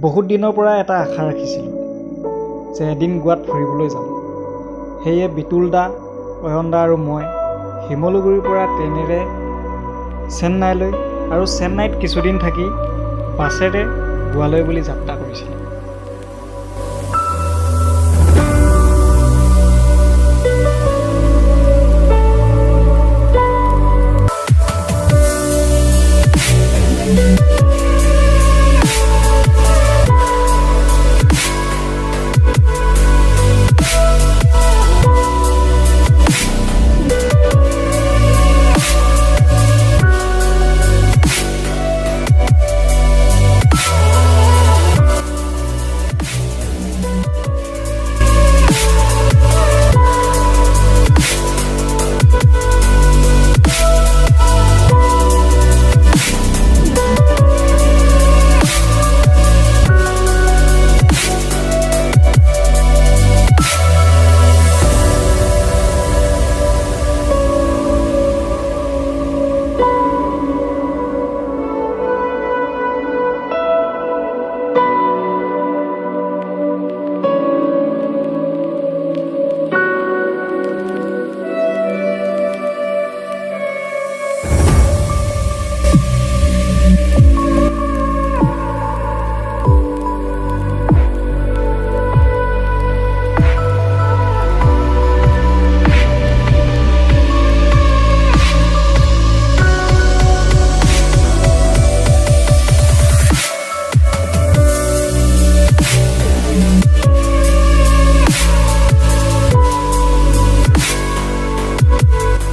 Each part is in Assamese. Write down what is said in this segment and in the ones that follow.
বহুত দিনৰ পৰা এটা আশা ৰাখিছিলোঁ যে এদিন গোৱাত ফুৰিবলৈ যাম। সেয়ে বিতুল দা, অয়ন দা আৰু মই শিমলুগুৰিৰ পৰা ট্ৰেইনেৰে চেন্নাইলৈ আৰু চেন্নাইত কিছুদিন থাকি বাছেৰে গোৱালৈ বুলি যাত্ৰা কৰিছিলোঁ।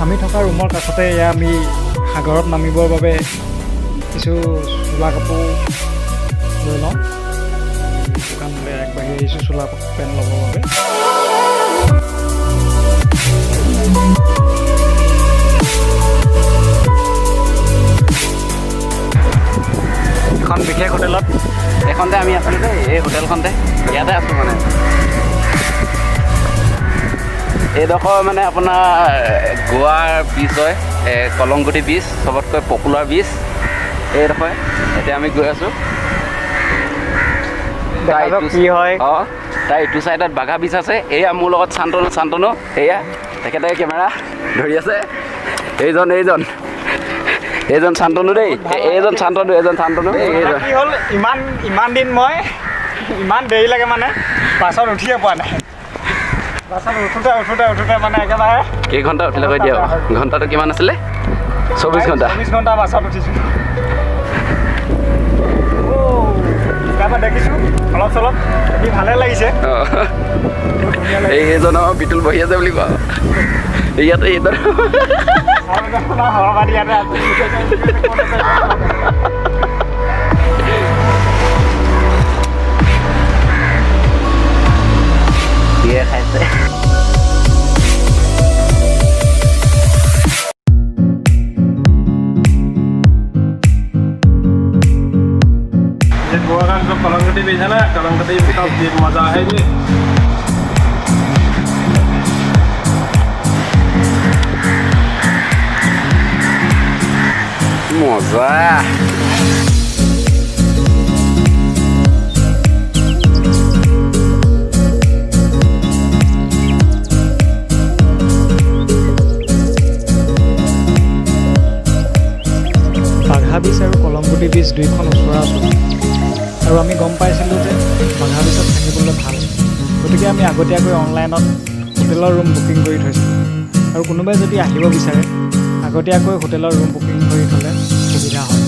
আমি থকা ৰুমৰ কাষতে এয়া আমি সাগৰত নামিবৰ বাবে কিছু চোলা কাপোৰ লৈ লওঁ। দোকানলৈ আগবাঢ়ি আহিছোঁ চোলা পেণ্ট ল'বৰ বাবে। এখন বিশেষ হোটেলত এইখনতে আমি আছিলোঁ দেই, এই হোটেলখনতে ইয়াতে আছোঁ মানে। এইডোখৰ মানে আপোনাৰ গোৱাৰ বীচ হয়, কলংগুটি বীচ, চবতকৈ পপুলাৰ বীচ এইডোখৰ। এতিয়া আমি গৈ আছোঁ। কি হয় অঁ, তাৰ ইটো ছাইডত বাঘা বীচ আছে। এয়া মোৰ লগত শান্তনু এয়া তেখেতে কেমেৰা ধৰি আছে। এইজন শান্তনু দেই, এইজন শান্তনু কি হ'ল ইমান দিন মই ইমান দেৰি লাগে মানে বাছত উঠিয়ে পোৱা নাই। বাছত উঠোঁতে মানে একেবাৰে কেইঘণ্টা উঠিলে কৈ দিয়ক। ঘণ্টাটো কিমান আছিলে? 24 ঘণ্টা বাছত উঠিছোঁ। মই দেখিছোঁ অলপ চলপ ভালে লাগিছে। এইজন বিতুল বহি আছে বুলি কোৱা। ইয়াতে দিয়ে খাইছে। गोवा का जो कलंगटी बीच है ना, कलंगटी का मजा है जी। मजा বাঘা বীচ আৰু কলংগুটি বীচ দুইখন ওচৰা ওচৰি, আৰু আমি গম পাইছিলোঁ যে বাঘা বীচত থাকিবলৈ ভাল। গতিকে আমি আগতীয়াকৈ অনলাইনত হোটেলৰ ৰুম বুকিং কৰি থৈছিলোঁ। আৰু কোনোবাই যদি আহিব বিচাৰে আগতীয়াকৈ হোটেলৰ ৰুম বুকিং কৰি থ'লে সুবিধা হয়।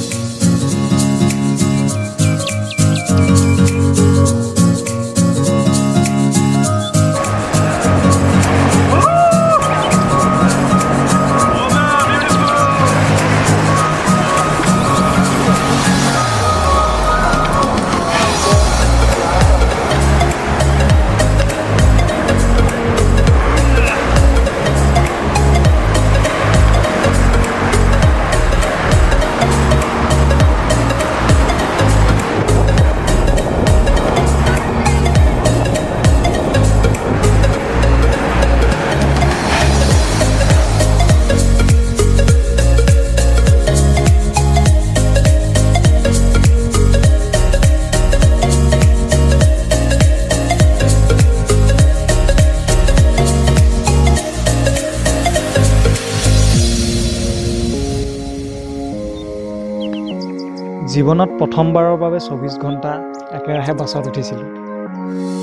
জীৱনত প্ৰথমবাৰৰ বাবে 24 ঘণ্টা একেৰাহে বাছত উঠিছিলোঁ।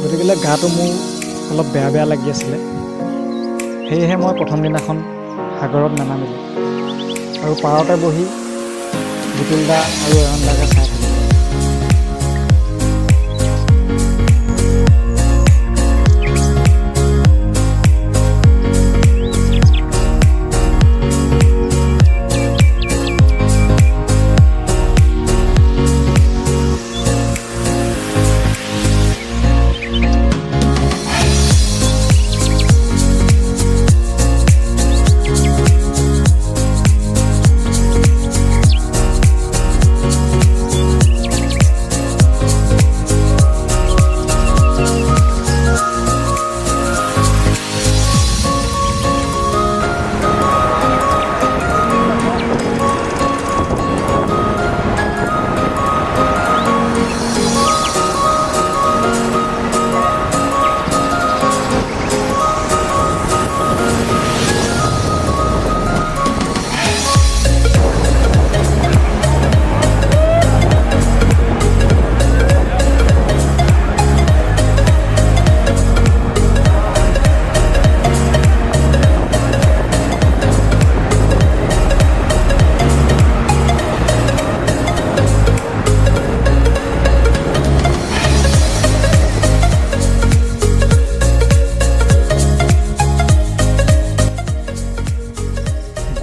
গতিকে গাটো মোৰ অলপ বেয়া বেয়া লাগি আছিলে। সেয়েহে মই প্ৰথম দিনাখন সাগৰত নানামিলোঁ আৰু পাৰতে বহি বুটুলদা আৰু এৰণদাকে চাই থাকিলোঁ।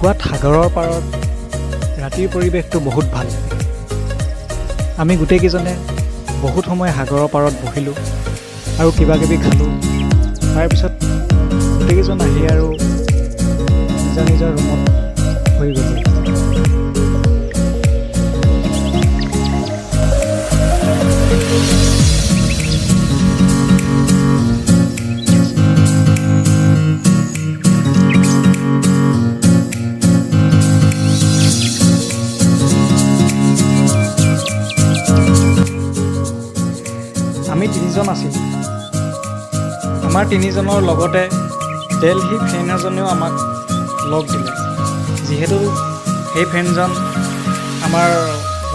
গোৱাত সাগৰৰ পাৰত ৰাতিৰ পৰিৱেশটো বহুত ভাল লাগে। আমি গোটেইকেইজনে বহুত সময় সাগৰৰ পাৰত বহিলোঁ আৰু কিবা কিবি খালোঁ। তাৰপিছত গোটেইকেইজন আহি আৰু নিজৰ নিজৰ ৰুমত হৈ গ'লোঁ। আমি তিনিজন আছিলোঁ। আমাৰ তিনিজনৰ লগতে দেলহি ফ্ৰেণ্ড এজনেও আমাক লগ দিলে, যিহেতু সেই ফ্ৰেণ্ডজন আমাৰ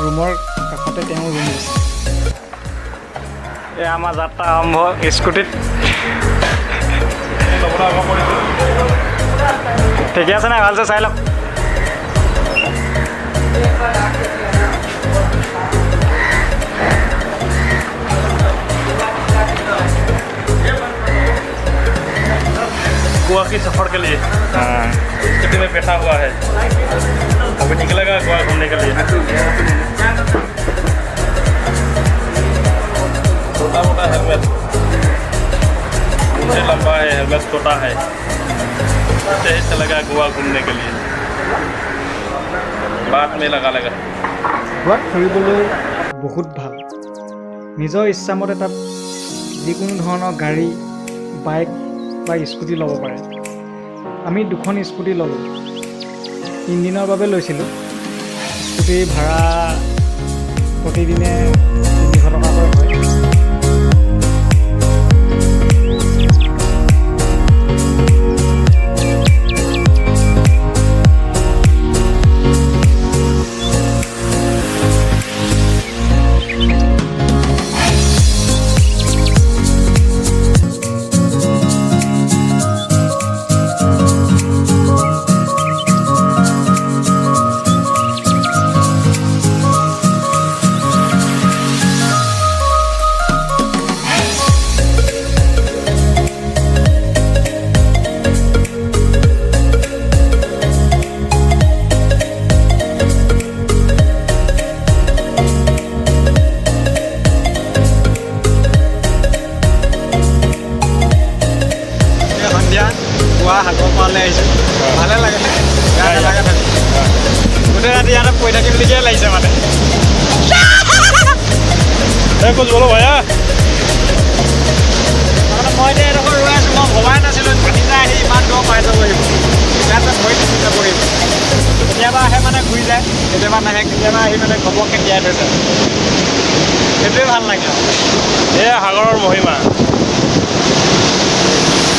ৰুমৰ কাষতে তেওঁ ৰুম লৈছে। এয়া আমাৰ যাত্ৰা আৰম্ভ স্কুটিত। ঠিকে আছে নাই? ভালছে চাই লওক। गोवा के सफर के लिए स्कूटी में बैठा हुआ है, अभी निकलेगा गोवा घूमने के लिए। छोटा मोटा हेलमेट, मुझे लंबा है, हेलमेट छोटा है, ऐसे ही चलेगा गोवा घूमने के लिए। बाद में लगा लगा গোৱাত ফুৰিবলৈ বহুত ভাল। নিজৰ ইচ্ছামতে তাত যিকোনো ধৰণৰ গাড়ী, বাইক বা স্কুটি ল'ব পাৰে। আমি দুখন স্কুটি ল'লোঁ। 3 দিনৰ বাবে লৈছিলোঁ। স্কুটিৰ ভাড়া প্ৰতিদিনে 300 টকাকৈ হয়। গোৱা সাগৰ পাৰলৈ আহিছোঁ। ভালে লাগে, বেয়া নালাগে থাকি। গোটেই ৰাতি ইয়াতে পৰি থাকিম বুলিয়ে লাগিছে মানে। कुछ बोलो भैया। মই এতিয়া এডোখৰ ৰৈ আছোঁ। মই ভবাই নাছিলোঁ ভাতিজা আহি ইমান দূৰ পাই যাব লাগিব। ইয়াতে ভৰি থাকিব পাৰিব। কেতিয়াবা আহে মানে ঘূৰি যায়, কেতিয়াবা নাহে, কেতিয়াবা আহি মানে ঘপককৈ তিয়াই থৈছে। সেইটোৱে ভাল লাগে আৰু। এয়া সাগৰৰ মহিমা।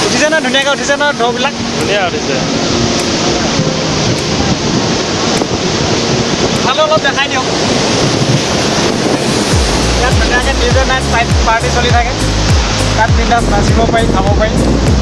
উঠিছে ন, ধুনীয়াকৈ উঠিছে ন ঢৌবিলাক? ধুনীয়া উঠিছে। ভালো অলপ দেখাই দিয়ক। ডিজে নাইট পাৰ্টি চলি থাকে তাত বিন্দাছ নাচিব পাৰি খাব পাৰি